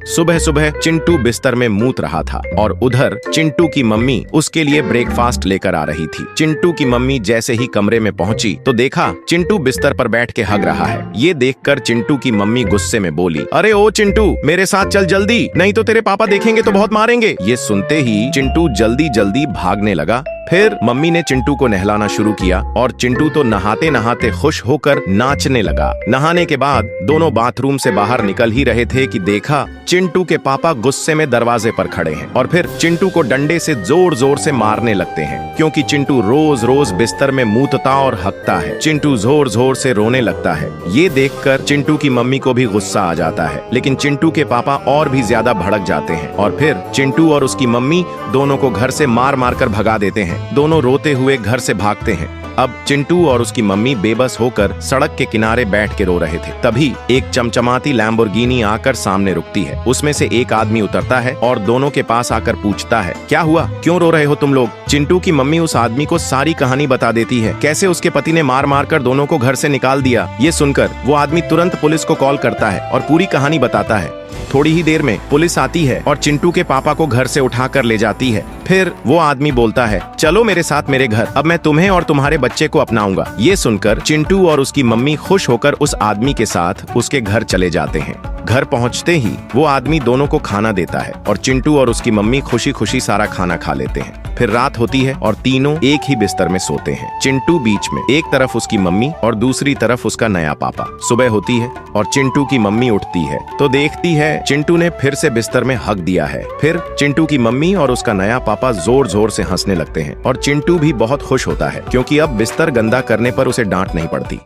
सुबह सुबह चिंटू बिस्तर में मूत रहा था और उधर चिंटू की मम्मी उसके लिए ब्रेकफास्ट लेकर आ रही थी। चिंटू की मम्मी जैसे ही कमरे में पहुंची तो देखा चिंटू बिस्तर पर बैठ के हग रहा है। ये देखकर चिंटू की मम्मी गुस्से में बोली, अरे ओ चिंटू, मेरे साथ चल जल्दी, नहीं तो तेरे पापा देखेंगे तो बहुत मारेंगे। ये सुनते ही चिंटू जल्दी जल्दी भागने लगा। फिर मम्मी ने चिंटू को नहलाना शुरू किया और चिंटू तो नहाते नहाते खुश होकर नाचने लगा। नहाने के बाद दोनों बाथरूम से बाहर निकल ही रहे थे कि देखा चिंटू के पापा गुस्से में दरवाजे पर खड़े हैं और फिर चिंटू को डंडे से जोर जोर से मारने लगते हैं, क्योंकि चिंटू रोज रोज बिस्तर में मूतता और हकता है। चिंटू जोर जोर से रोने लगता है। ये देखकर चिंटू की मम्मी को भी गुस्सा आ जाता है, लेकिन चिंटू के पापा और भी ज्यादा भड़क जाते हैं और फिर चिंटू और उसकी मम्मी दोनों को घर से मार मार कर भगा देते हैं। दोनों रोते हुए घर से भागते हैं। अब चिंटू और उसकी मम्मी बेबस होकर सड़क के किनारे बैठ के रो रहे थे। तभी एक चमचमाती लैम्बोर्गिनी आकर सामने रुकती है। उसमें से एक आदमी उतरता है और दोनों के पास आकर पूछता है, क्या हुआ, क्यों रो रहे हो तुम लोग? चिंटू की मम्मी उस आदमी को सारी कहानी बता देती है, कैसे उसके पति ने मार मार कर दोनों को घर से निकाल दिया। ये सुनकर वो आदमी तुरंत पुलिस को कॉल करता है और पूरी कहानी बताता है। थोड़ी ही देर में पुलिस आती है और चिंटू के पापा को घर से उठाकर ले जाती है। फिर वो आदमी बोलता है, चलो मेरे साथ मेरे घर, अब मैं तुम्हें और तुम्हारे बच्चे को अपनाऊंगा। ये सुनकर चिंटू और उसकी मम्मी खुश होकर उस आदमी के साथ उसके घर चले जाते हैं। घर पहुंचते ही वो आदमी दोनों को खाना देता है और चिंटू और उसकी मम्मी खुशी खुशी सारा खाना खा लेते हैं। फिर रात होती है और तीनों एक ही बिस्तर में सोते हैं। चिंटू बीच में, एक तरफ उसकी मम्मी और दूसरी तरफ उसका नया पापा। सुबह होती है और चिंटू की मम्मी उठती है तो देखती है चिंटू ने फिर से बिस्तर में हक दिया है। फिर चिंटू की मम्मी और उसका नया पापा जोर जोर से हंसने लगते हैं और चिंटू भी बहुत खुश होता है, क्योंकि अब बिस्तर गंदा करने पर उसे डांट नहीं पड़ती।